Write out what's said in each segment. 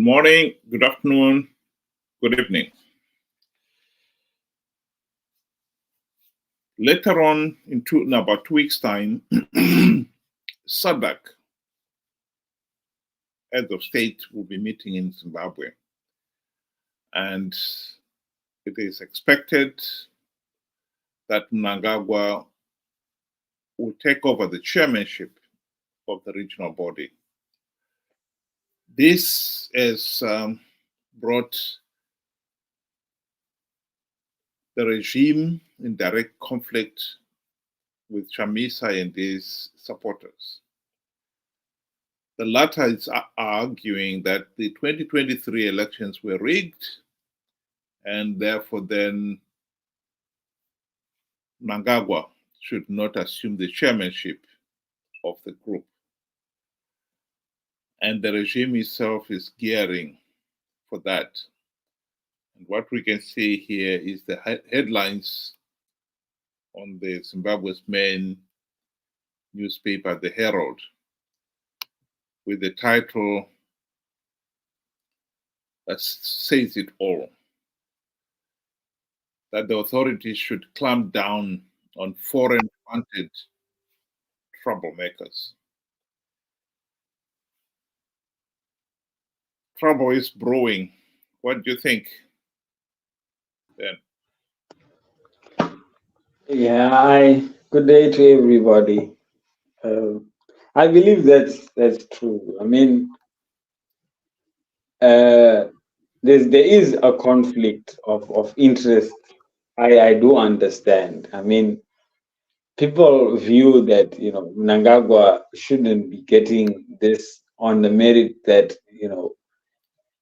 morning, good afternoon, good evening. Later on, in about 2 weeks' time, Sadc, heads of state, will be meeting in Zimbabwe. And it is expected that Mnangagwa will take over the chairmanship of the regional body. This has brought the regime in direct conflict with Chamisa and his supporters. The latter is arguing that the 2023 elections were rigged, and therefore then Mnangagwa should not assume the chairmanship of the group. And the regime itself is gearing for that. And what we can see here is the headlines on the Zimbabwe's main newspaper, the Herald, with the title that says it all, that the authorities should clamp down on foreign-funded troublemakers. Trouble is brewing. What do you think, Ben? Yeah, good day to everybody. I believe that's true. I mean, there is a conflict of interest. I do understand. I mean, people view that Mnangagwa shouldn't be getting this on the merit that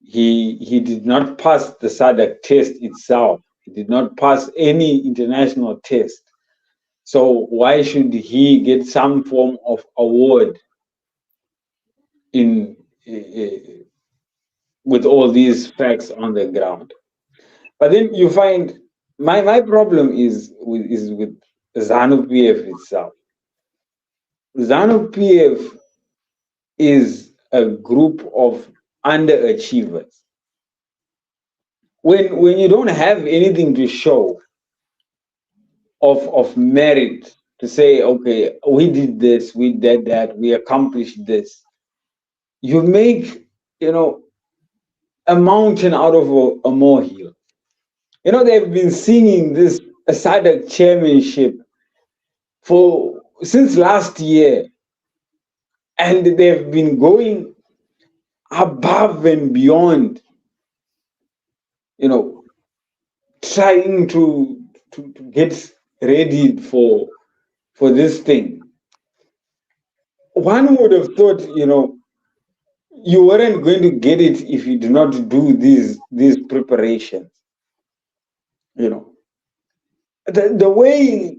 he did not pass the Sadc test itself. He did not pass any international test. So why should he get some form of award with all these facts on the ground? But then you find my problem is with ZANU-PF itself. ZANU-PF is a group of underachievers. When you don't have anything to show of merit to say, okay, we did this, we did that, we accomplished this, you make a mountain out of a molehill. They've been singing this Sadc chairmanship since last year, and they've been going above and beyond, trying to get ready for this thing. One would have thought, you weren't going to get it if you do not do these preparations. The way,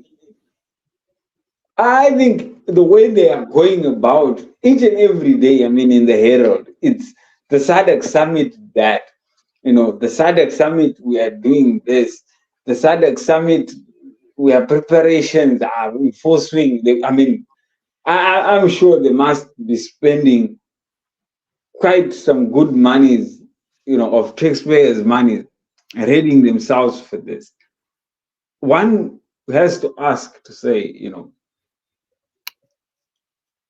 I think the way they are going about each and every day, I mean, in the Herald, it's the Sadc Summit that, the Sadc Summit, we are doing this. The Sadc Summit, we are preparations are in full swing. I'm sure they must be spending quite some good monies, of taxpayers' money, readying themselves for this. One has to ask to say,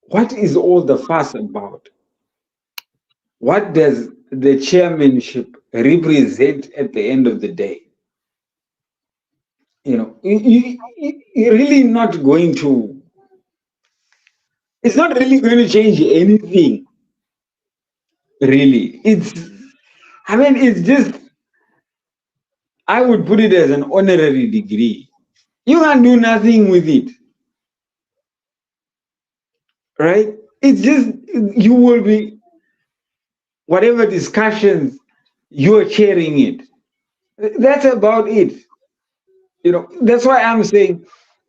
what is all the fuss about? What does the chairmanship represent at the end of the day? You're really not going to, it's not really going to change anything. Really. It's just, I would put it as an honorary degree. You can do nothing with it. Right? It's just, you will be, whatever discussions, you're chairing it. That's about it. That's why I'm saying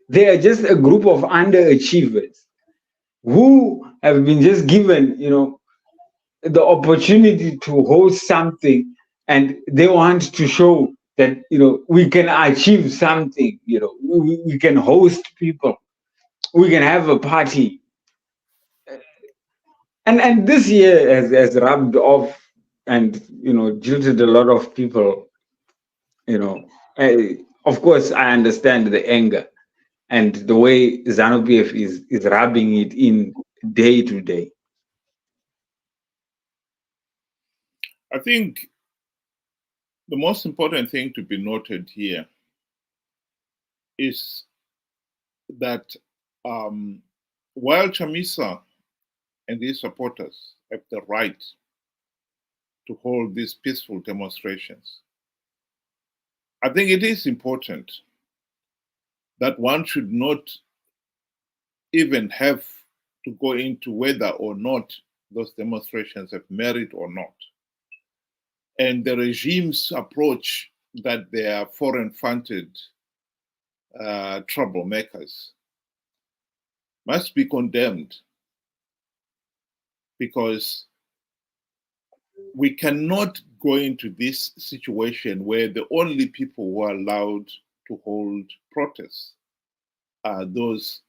they are just a group of underachievers who have been just given, the opportunity to host something, and they want to show that, we can achieve something, we can host people, we can have a party. And this year has rubbed off and jilted a lot of people. Of course, I understand the anger and the way ZANU-PF is rubbing it in day to day. I think the most important thing to be noted here is that while Chamisa and his supporters have the right to hold these peaceful demonstrations, I think it is important that one should not even have to go into whether or not those demonstrations have merit or not. And the regime's approach that they are foreign-funded troublemakers must be condemned, because we cannot go into this situation where the only people who are allowed to hold protests are those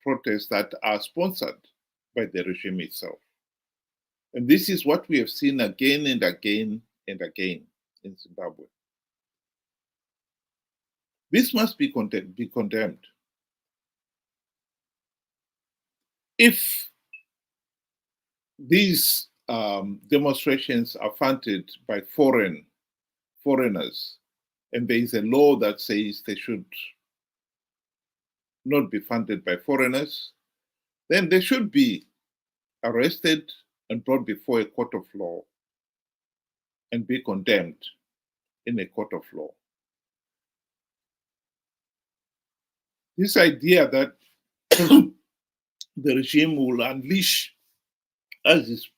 protests that are sponsored by the regime itself. And this is what we have seen again and again and again in Zimbabwe. This must be condemned. If these demonstrations are funded by foreigners, and there is a law that says they should not be funded by foreigners, then they should be arrested and brought before a court of law and be condemned in a court of law. This idea that the regime will unleash, as is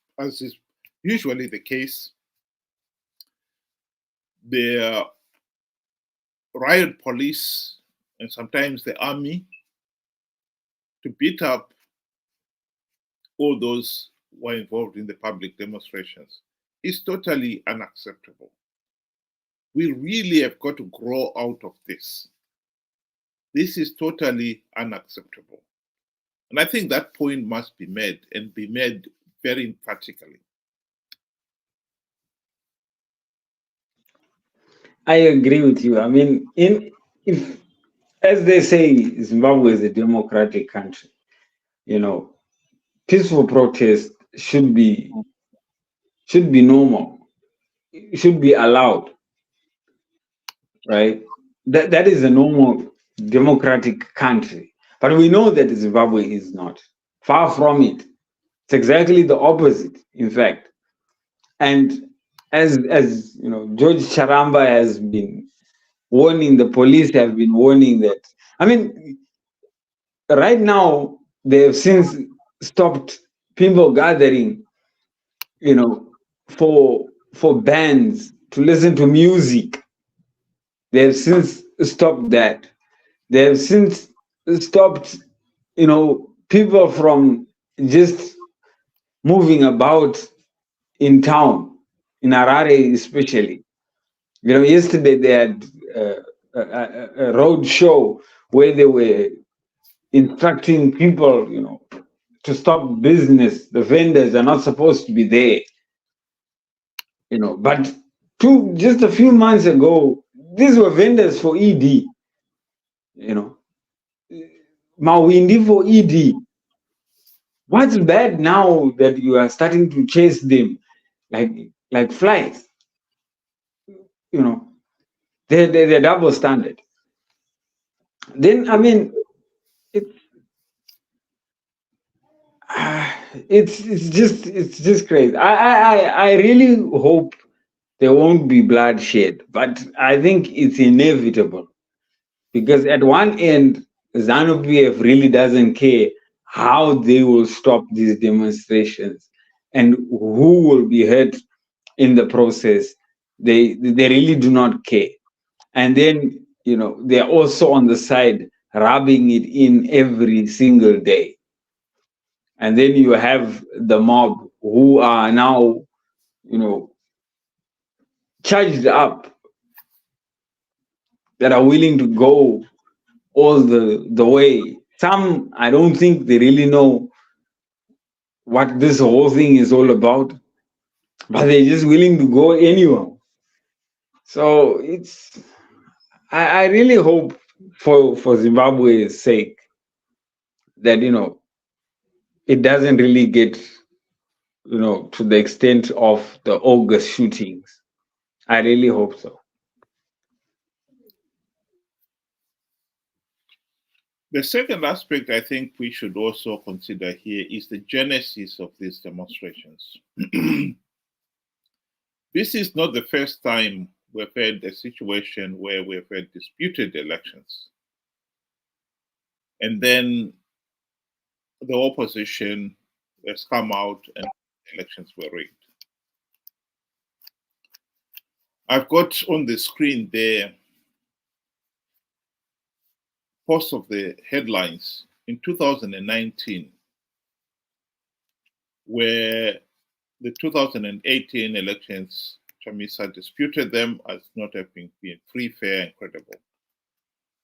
usually the case, the riot police and sometimes the army to beat up all those who are involved in the public demonstrations is totally unacceptable. We really have got to grow out of this. This is totally unacceptable. And I think that point must be made, and be made very emphatically. I agree with you. I mean, if, as they say, Zimbabwe is a democratic country, peaceful protest should be normal. It should be allowed, right? That is a normal democratic country. But we know that Zimbabwe is not. Far from it. It's exactly the opposite, in fact. And as George Charamba has been warning, the police have been warning that. I mean, right now they have since stopped people gathering, for bands to listen to music. They have since stopped that. They have since stopped, people from just moving about in town, in Harare especially. Yesterday they had a road show where they were instructing people, to stop business. The vendors are not supposed to be there. But just a few months ago, these were vendors for ED. Mawindi for ED. What's bad now that you are starting to chase them like flies? They're double standard. Then I mean, it's just crazy. I really hope there won't be bloodshed, but I think it's inevitable, because at one end, ZANU-PF really doesn't care how they will stop these demonstrations and who will be hurt in the process. They really do not care. And then, they're also on the side rubbing it in every single day. And then you have the mob who are now, charged up, that are willing to go all the way. Some, I don't think they really know what this whole thing is all about. but they're just willing to go anywhere. So I really hope for Zimbabwe's sake that it doesn't really get to the extent of the August shootings. I really hope so. The second aspect I think we should also consider here is the genesis of these demonstrations. This is not the first time we've had a situation where we've had disputed elections. And then the opposition has come out and elections were rigged. I've got on the screen there post of the headlines in 2019, where the 2018 elections, Chamisa disputed them as not having been free, fair, and credible.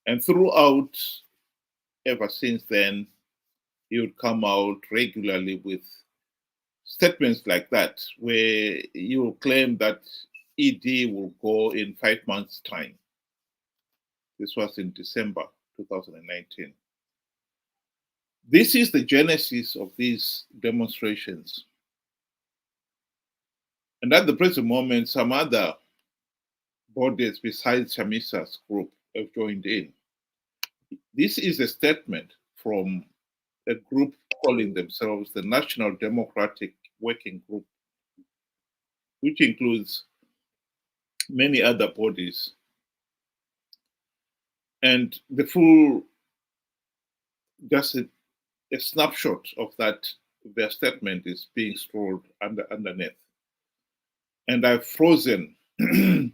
And throughout, ever since then, he would come out regularly with statements like that, where you will claim that ED will go in 5 months' time. This was in December 2019. This is the genesis of these demonstrations. And at the present moment, some other bodies besides Chamisa's group have joined in. This is a statement from a group calling themselves the National Democratic Working Group, which includes many other bodies. And the full, just a snapshot of that, their statement is being scrolled underneath. And I've frozen the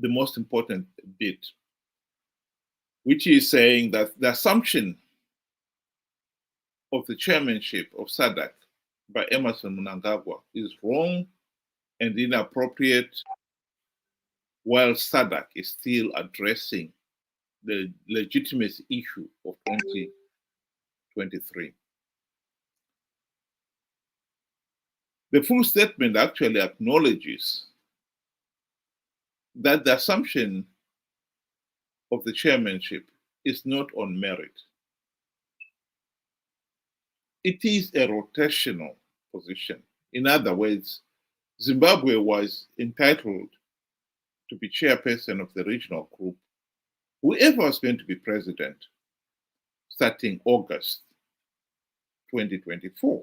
most important bit, which is saying that the assumption of the chairmanship of Sadc by Emmerson Mnangagwa is wrong and inappropriate, while Sadc is still addressing the legitimacy issue of 2023. The full statement actually acknowledges that the assumption of the chairmanship is not on merit. It is a rotational position. In other words, Zimbabwe was entitled to be chairperson of the regional group, whoever was going to be president, starting August 2024.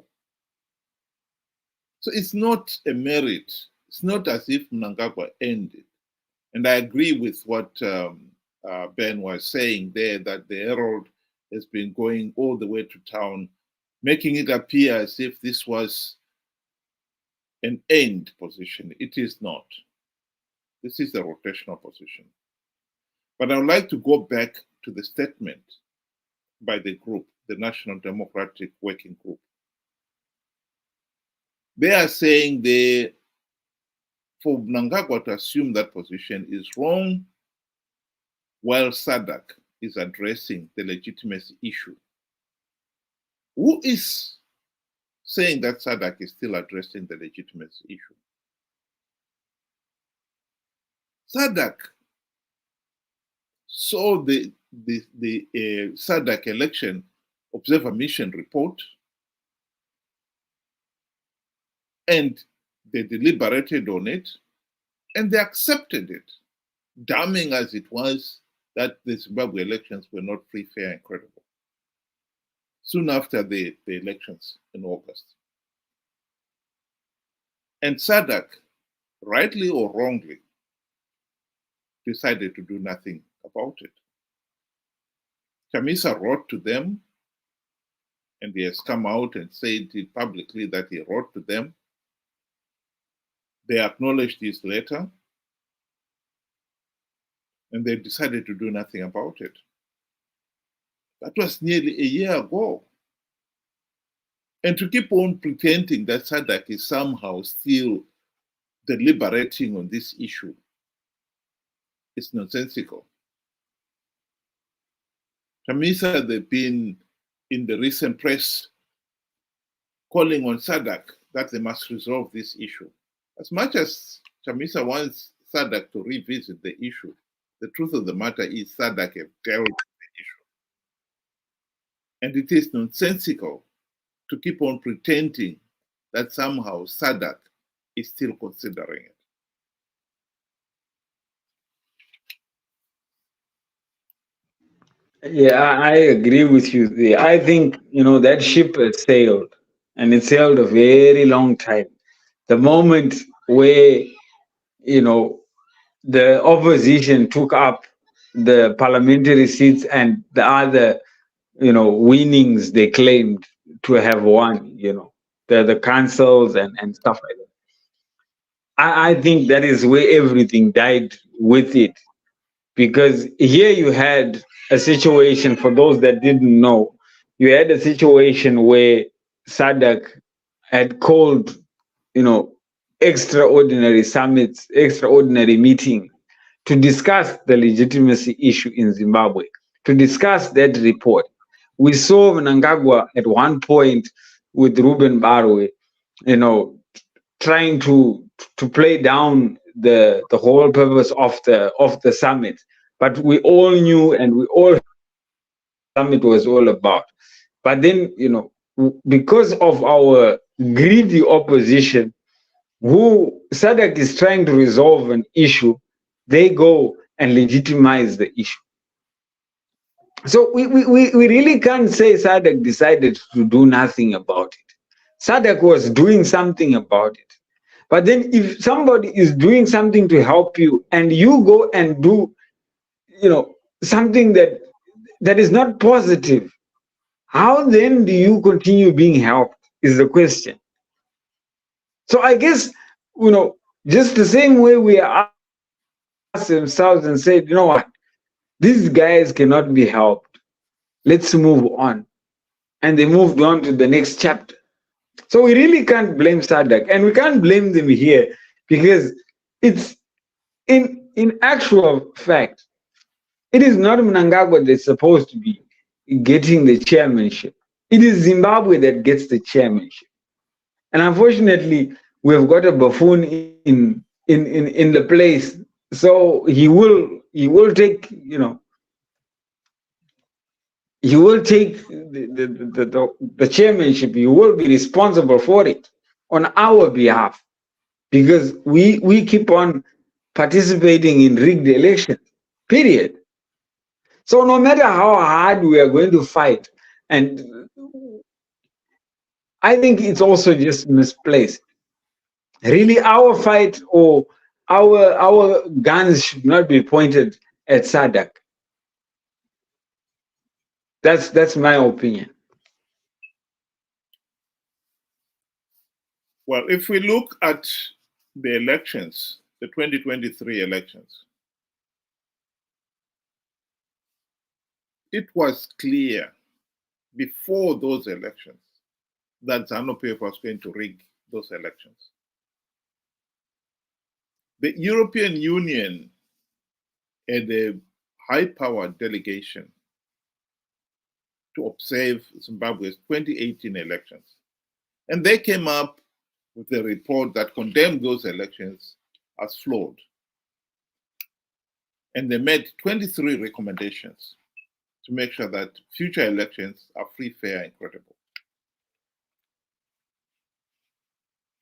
So it's not a merit. It's not as if Mnangagwa ended. And I agree with what Ben was saying there, that the Herald has been going all the way to town, making it appear as if this was an end position. It is not. This is a rotational position. But I would like to go back to the statement by the group, the National Democratic Working Group. They are saying for Mnangagwa to assume that position is wrong, while Sadc is addressing the legitimacy issue. Who is saying that Sadc is still addressing the legitimacy issue? Sadc saw the Sadc election observer mission report, and they deliberated on it, and they accepted it, damning as it was that the Zimbabwe elections were not free, fair, and credible. Soon after the elections in August. And Sadc, rightly or wrongly, decided to do nothing about it. Chamisa wrote to them, and he has come out and said it publicly that he wrote to them. They acknowledged his letter, and they decided to do nothing about it. That was nearly a year ago. And to keep on pretending that Sadc is somehow still deliberating on this issue is nonsensical. Chamisa, they've been in the recent press calling on Sadc that they must resolve this issue. As much as Chamisa wants Sadc to revisit the issue, the truth of the matter is Sadc have dealt with the issue. And it is nonsensical to keep on pretending that somehow Sadc is still considering it. Yeah, I agree with you there. I think, that ship has sailed, and it sailed a very long time. The moment where, the opposition took up the parliamentary seats and the other, winnings they claimed to have won, the councils and stuff like that. I think that is where everything died with it. Because here you had a situation, for those that didn't know, you had a situation where Sadc had called, extraordinary summits, extraordinary meetings to discuss the legitimacy issue in Zimbabwe, to discuss that report. We saw Mnangagwa at one point with Ruben Barwe, trying to play down the whole purpose of the summit. But we all knew and we all summit was all about. But then, because of our greedy opposition, who Sadc is trying to resolve an issue, they go and legitimize the issue. So we really can't say Sadc decided to do nothing about it. Sadc was doing something about it. But then if somebody is doing something to help you and you go and do, something that is not positive, how then do you continue being helped is the question. So I guess, just the same way we asked themselves and said, you know what, these guys cannot be helped. Let's move on. And they moved on to the next chapter. So we really can't blame Sadc, and we can't blame them here because it's in actual fact, it is not Mnangagwa that's supposed to be getting the chairmanship. It is Zimbabwe that gets the chairmanship. And unfortunately, we've got a buffoon in the place. So he will take, he will take the chairmanship. He will be responsible for it on our behalf because we keep on participating in rigged elections, period. So no matter how hard we are going to fight, and I think it's also just misplaced. Really, our fight or our guns should not be pointed at Sadc. That's my opinion. Well, if we look at the elections, the 2023 elections, it was clear before those elections that ZANU-PF was going to rig those elections. The European Union had a high-powered delegation to observe Zimbabwe's 2018 elections. And they came up with a report that condemned those elections as flawed. And they made 23 recommendations to make sure that future elections are free, fair, and credible.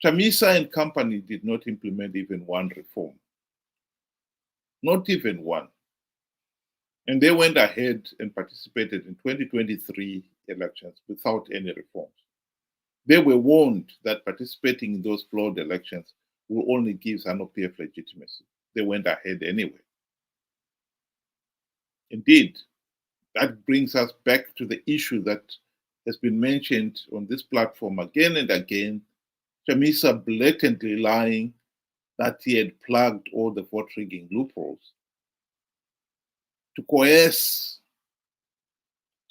Chamisa and company did not implement even one reform. Not even one. And they went ahead and participated in 2023 elections without any reforms. They were warned that participating in those flawed elections will only give ZANU-PF legitimacy. They went ahead anyway. Indeed, that brings us back to the issue that has been mentioned on this platform again and again. Chamisa blatantly lying that he had plugged all the vote rigging loopholes to coerce,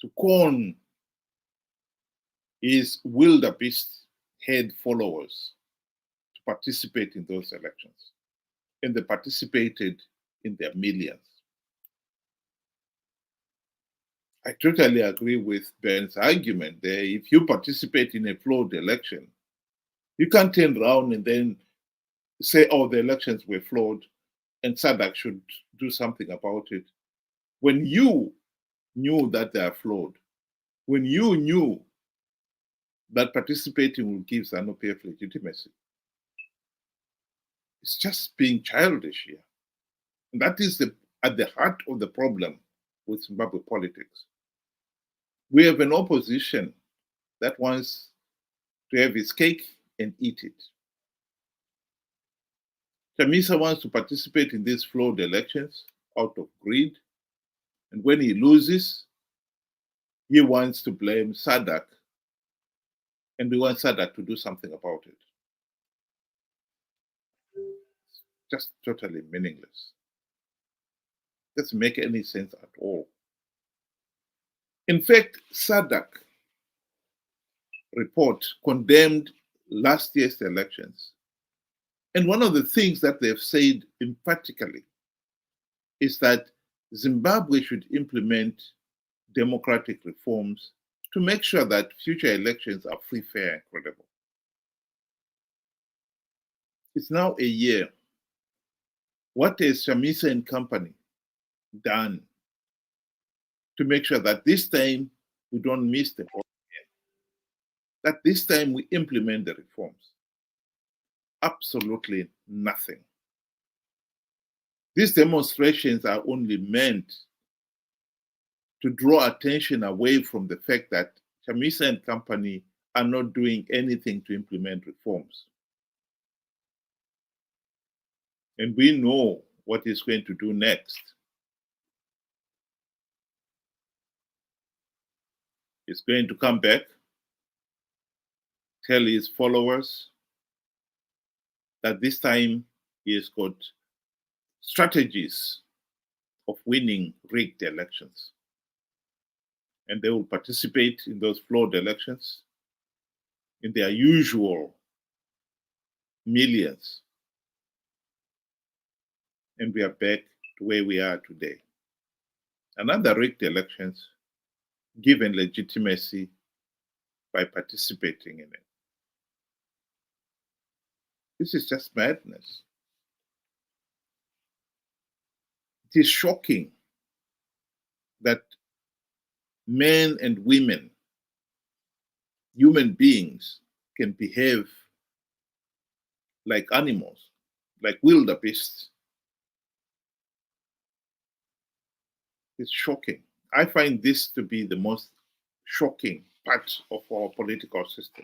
to con his wildebeest head followers to participate in those elections. And they participated in their millions. I totally agree with Ben's argument there. If you participate in a flawed election, you can't turn around and then say, oh, the elections were flawed and Sadc should do something about it. When you knew that they are flawed, when you knew that participating will give ZANU-PF legitimacy, it's just being childish here. And that is at the heart of the problem with Zimbabwe politics. We have an opposition that wants to have his cake and eat it. Chamisa wants to participate in these flawed elections out of greed. And when he loses, he wants to blame Sadc. And we want Sadc to do something about it. It's just totally meaningless. Doesn't make any sense at all. In fact, Sadc report condemned last year's elections. And one of the things that they've said emphatically is that Zimbabwe should implement democratic reforms to make sure that future elections are free, fair, and credible. It's now a year. What has Chamisa and company done to make sure that this time we don't miss the whole year? That this time we implement the reforms? Absolutely nothing. These demonstrations are only meant to draw attention away from the fact that Chamisa and company are not doing anything to implement reforms. And we know what he's going to do next. He's going to come back, tell his followers that this time he has got strategies of winning rigged elections. And they will participate in those flawed elections in their usual millions. And we are back to where we are today. Another rigged elections given legitimacy by participating in it. This is just madness. It is shocking that men and women, human beings, can behave like animals, like wildebeests. It's shocking. I find this to be the most shocking part of our political system.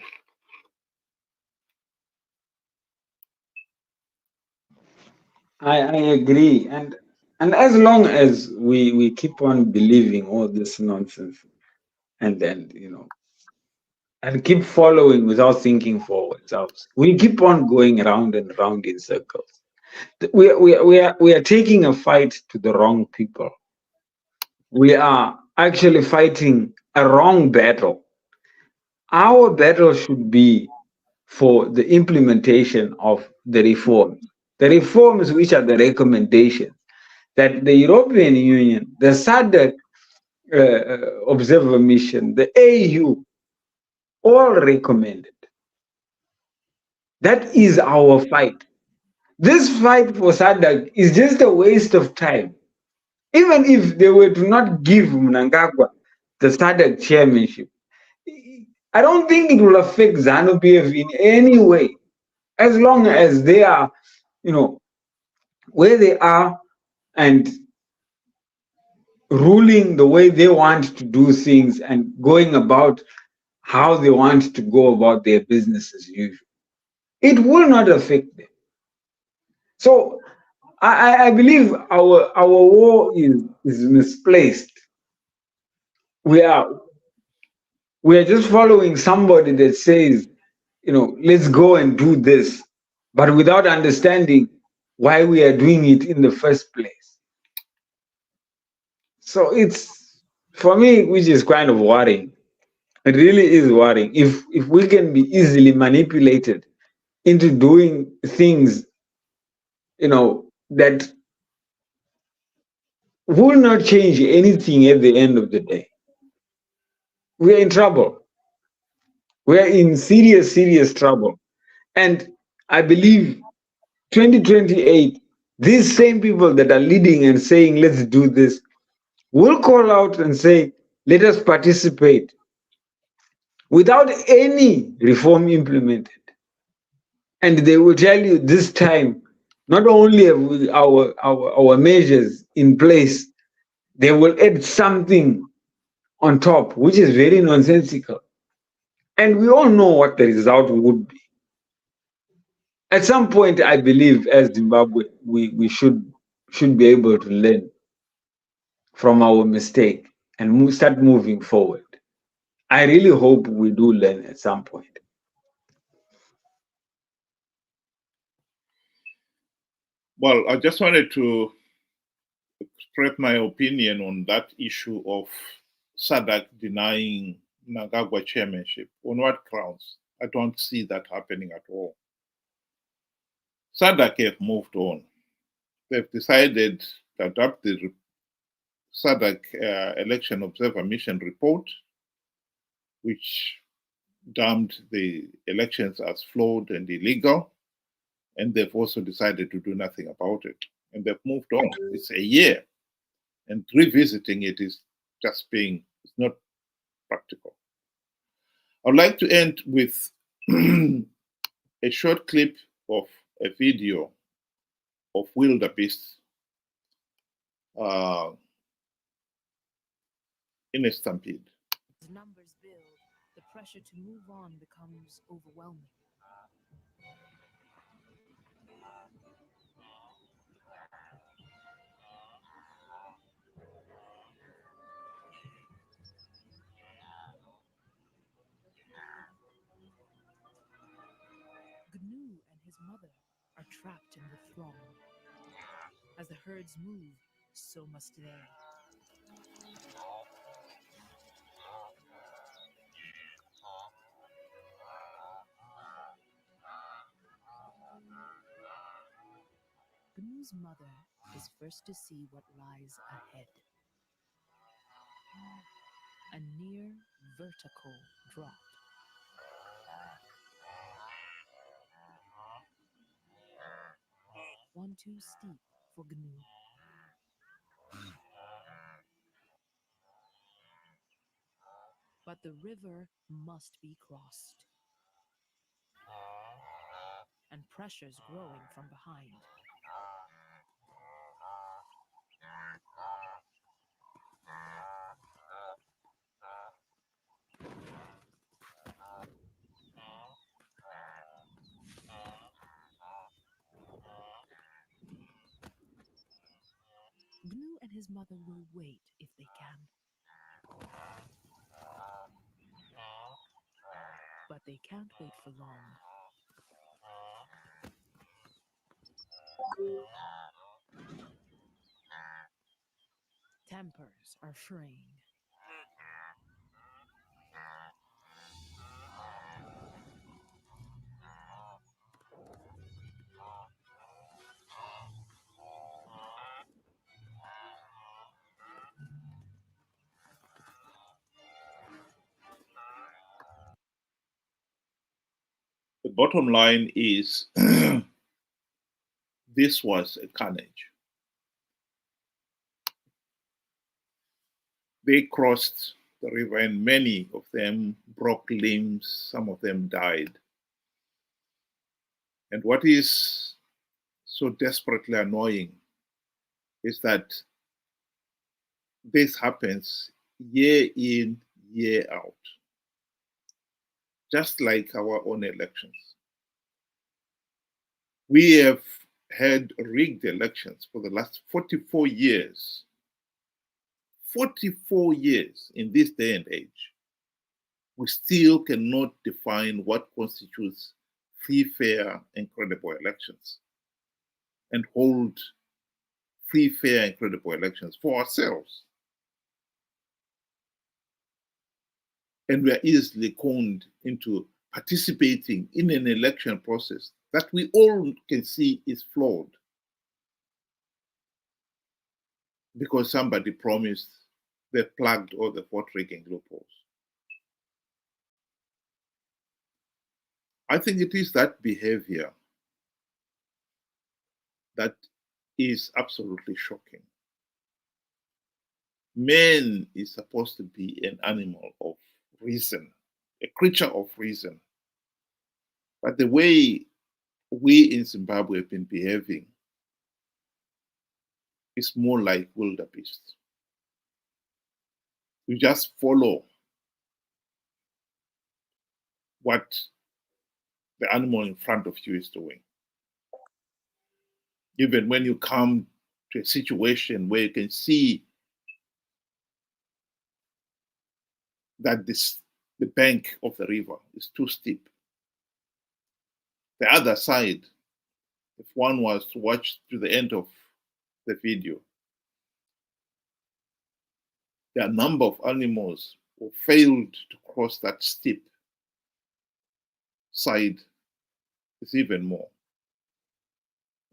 I agree. And as long as we keep on believing all this nonsense and keep following without thinking for ourselves, we keep on going around and around in circles. We are taking a fight to the wrong people. We are actually fighting a wrong battle. Our battle should be for the implementation of the reforms which are the recommendations that the European Union, the Sadc Observer Mission, the AU, all recommended. That is our fight. This fight for Sadc is just a waste of time. Even if they were to not give Mnangagwa the Sadc chairmanship, I don't think it will affect ZANU-PF in any way, as long as they are, where they are and ruling the way they want to do things and going about how they want to go about their business as usual. It will not affect them. So I believe our war is misplaced. We are just following somebody that says, let's go and do this, but without understanding why we are doing it in the first place. So it's, for me, which is kind of worrying. It really is worrying. If we can be easily manipulated into doing things, that will not change anything at the end of the day, we are in trouble. We are in serious, serious trouble. And I believe 2028, these same people that are leading and saying, let's do this, will call out and say, let us participate without any reform implemented. And they will tell you this time, not only have we our measures in place, they will add something on top, which is very nonsensical. And we all know what the result would be. At some point, I believe, as Zimbabwe, we should be able to learn from our mistake and start moving forward. I really hope we do learn at some point. Well, I just wanted to express my opinion on that issue of Sadc denying Mnangagwa chairmanship. On what grounds? I don't see that happening at all. Sadc have moved on. They've decided to adopt the Sadc Election Observer Mission report, which termed the elections as flawed and illegal, and they've also decided to do nothing about it. And they've moved on. It's a year, and revisiting it is just it's not practical. I'd like to end with a short clip of a video of wildebeest in a stampede. As numbers build, the pressure to move on becomes overwhelming. Gnu and his mother are trapped in the throng. As the herds move, so must they. Gnu's mother is first to see what lies ahead. A near vertical drop. One too steep for Gnu. But the river must be crossed. And pressure's growing from behind. Gnu and his mother will wait if they can. But they can't wait for long. Tempers are fraying. The bottom line is this was a carnage. They crossed the river and many of them broke limbs, some of them died. And what is so desperately annoying is that this happens year in, year out, just like our own elections. We have had rigged elections for the last 44 years. 44 years in this day and age. We still cannot define what constitutes free, fair, and credible elections and hold free, fair, and credible elections for ourselves. And we are easily conned into participating in an election process that we all can see is flawed because somebody promised they plugged all the vote rigging loopholes. I think it is that behavior that is absolutely shocking. Man is supposed to be an animal of reason, a creature of reason. But the way we in Zimbabwe have been behaving is more like wildebeest. You just follow what the animal in front of you is doing. Even when you come to a situation where you can see that the bank of the river is too steep. The other side, if one was to watch to the end of the video, there are a number of animals who failed to cross that steep side is even more.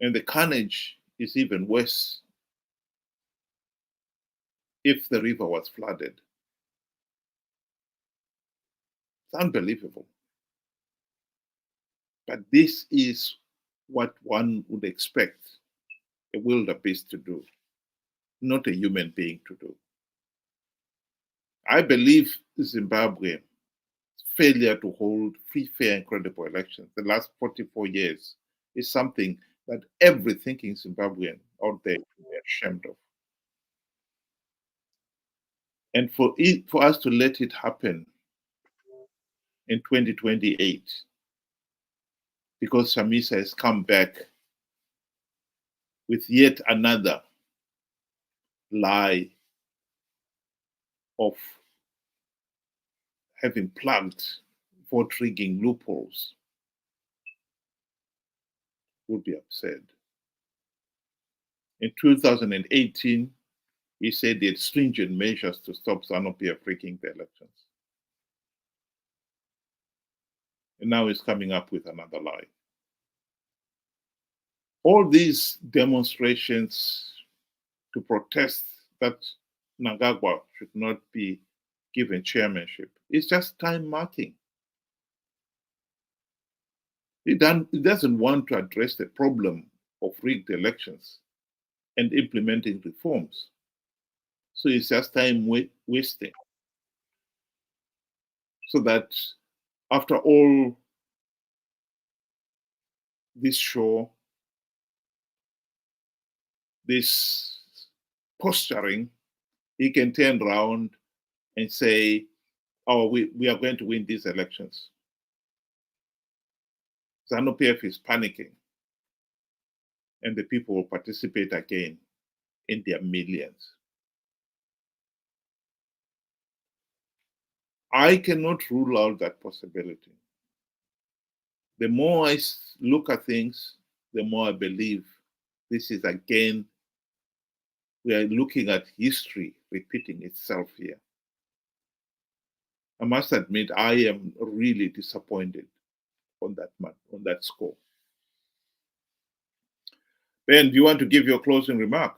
And the carnage is even worse if the river was flooded. It's unbelievable. But this is what one would expect a wildebeest to do, not a human being to do. I believe Zimbabwe's failure to hold free, fair, and credible elections the last 44 years is something that every thinking Zimbabwean out there is ashamed of. And for us to let it happen in 2028, because Chamisa has come back with yet another lie of having plugged vote rigging loopholes, would be absurd. In 2018, he said he had stringent measures to stop ZANU-PF rigging the elections. And now he's coming up with another lie. All these demonstrations to protest that Mnangagwa should not be given chairmanship is just time marking. He doesn't want to address the problem of rigged elections and implementing reforms. So it's just time wasting. So that after all this show, this posturing, he can turn around and say, oh, we are going to win these elections. ZANU-PF is panicking, and the people will participate again in their millions. I cannot rule out that possibility. The more I look at things, the more I believe this is again, we are looking at history repeating itself here. I must admit, I am really disappointed on that score. Ben, do you want to give your closing remark?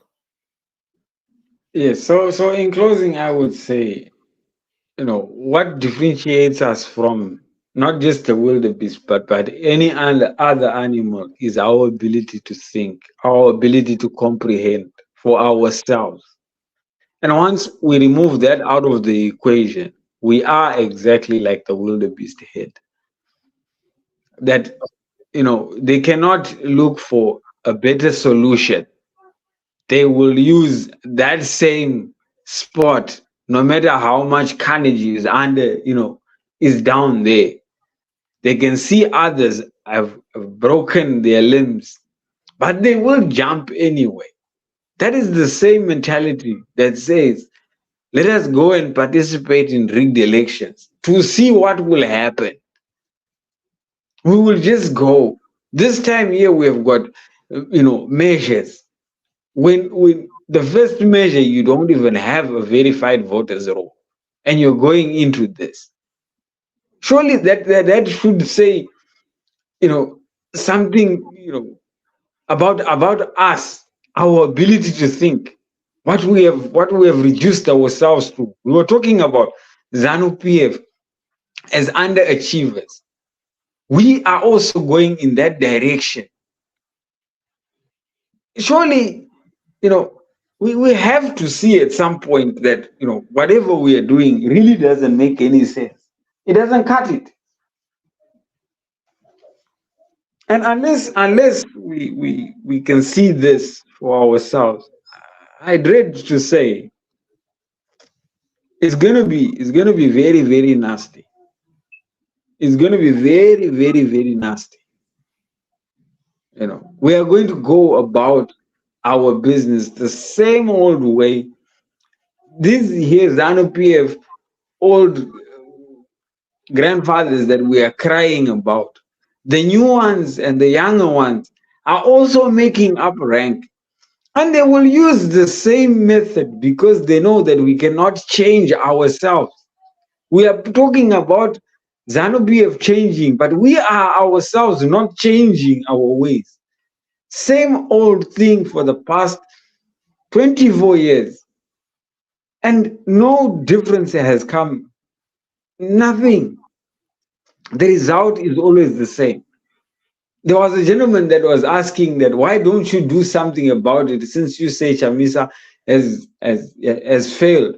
Yes. So in closing, I would say, what differentiates us from not just the wildebeest, but any other animal is our ability to think, our ability to comprehend for ourselves. And once we remove that out of the equation, we are exactly like the wildebeest head. That, they cannot look for a better solution. They will use that same spot, no matter how much carnage is is down there. They can see others have broken their limbs, but they will jump anyway. That is the same mentality that says, let us go and participate in rigged elections to see what will happen. We will just go. This time here we have got, measures. When the first measure, you don't even have a verified voters roll, and you're going into this. Surely that should say, something, about us, our ability to think, what we have reduced ourselves to. We were talking about ZANU-PF as underachievers. We are also going in that direction. surely, we have to see at some point that, whatever we are doing really doesn't make any sense. It doesn't cut it. And unless we can see this for ourselves, I dread to say it's gonna be very, very nasty. It's gonna be very, very, very nasty. We are going to go about our business the same old way. These here ZANU PF old grandfathers that we are crying about, the new ones and the younger ones are also making up rank. And they will use the same method because they know that we cannot change ourselves. We are talking about ZANU PF changing, but we are ourselves not changing our ways. Same old thing for the past 24 years. And no difference has come. Nothing. The result is always the same. There was a gentleman that was asking that, why don't you do something about it, since you say Chamisa has failed,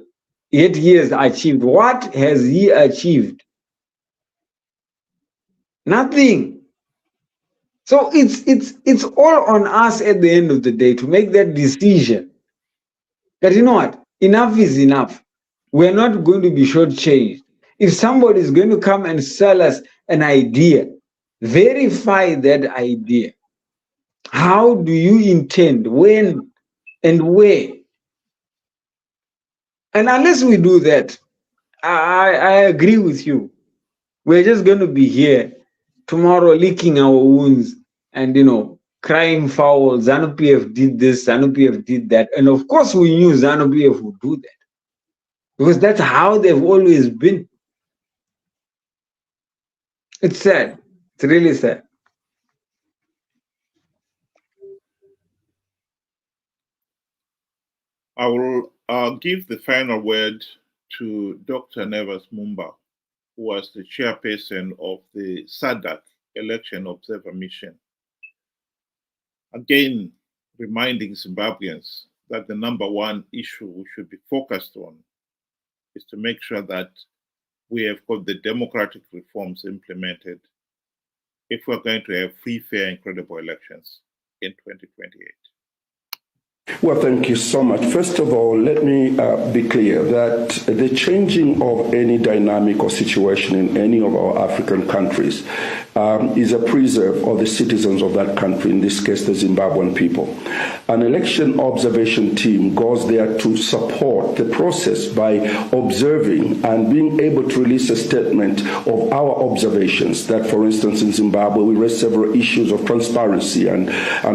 yet he has achieved. What has he achieved? Nothing. So it's all on us at the end of the day to make that decision that, you know what, enough is enough. We're not going to be shortchanged. If somebody is going to come and sell us an idea, verify that idea. How do you intend, when and where? And unless we do that, I agree with you. We're just going to be here tomorrow licking our wounds and, crying foul. ZANU PF did this, ZANU PF did that. And of course we knew ZANU PF would do that, because that's how they've always been. It's sad. It's really sad. I will give the final word to Dr. Naas Mumba, who was the chairperson of the Sadc Election Observer Mission. Again, reminding Zimbabweans that the number one issue we should be focused on is to make sure that we have got the democratic reforms implemented if we're going to have free, fair, and credible elections in 2028. Well, thank you so much. First of all, let me be clear that the changing of any dynamic or situation in any of our African countries is a preserve of the citizens of that country, in this case, the Zimbabwean people. An election observation team goes there to support the process by observing and being able to release a statement of our observations that, for instance, in Zimbabwe, we raised several issues of transparency and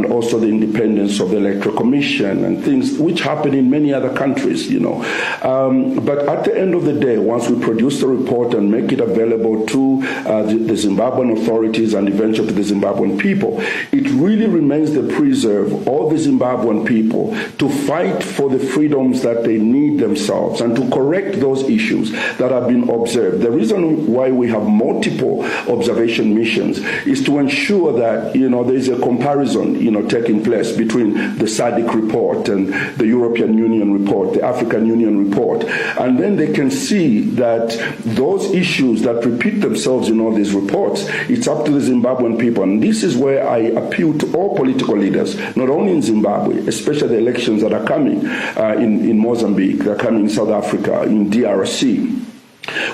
also the independence of the Electoral Commission and things which happen in many other countries, But at the end of the day, once we produce the report and make it available to the Zimbabwean authorities and eventually to the Zimbabwean people, it really remains the preserve of the Zimbabwean people to fight for the freedoms that they need themselves and to correct those issues that have been observed. The reason why we have multiple observation missions is to ensure that, there's a comparison, taking place between the Sadc report and the European Union report, the African Union report. And then they can see that those issues that repeat themselves in all these reports, it's up to the Zimbabwean people. And this is where I appeal to all political leaders, not only in Zimbabwe, especially the elections that are coming in Mozambique, that are coming in South Africa, in DRC.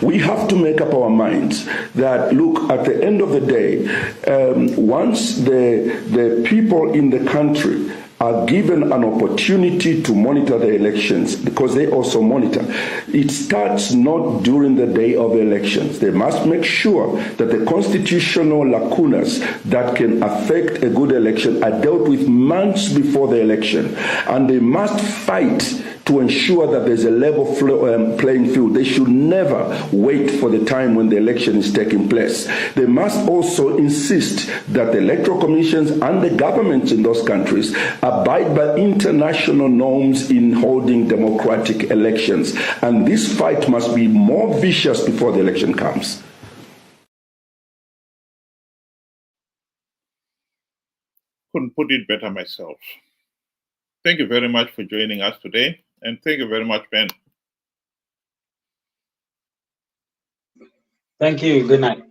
We have to make up our minds that, look, at the end of the day, once the people in the country are given an opportunity to monitor the elections, because they also monitor, it starts not during the day of the elections. They must make sure that the constitutional lacunas that can affect a good election are dealt with months before the election. And they must fight to ensure that there's a level playing field. They should never wait for the time when the election is taking place. They must also insist that the electoral commissions and the governments in those countries abide by international norms in holding democratic elections. And this fight must be more vicious before the election comes. Couldn't put it better myself. Thank you very much for joining us today, and thank you very much, Ben. Thank you. Good night.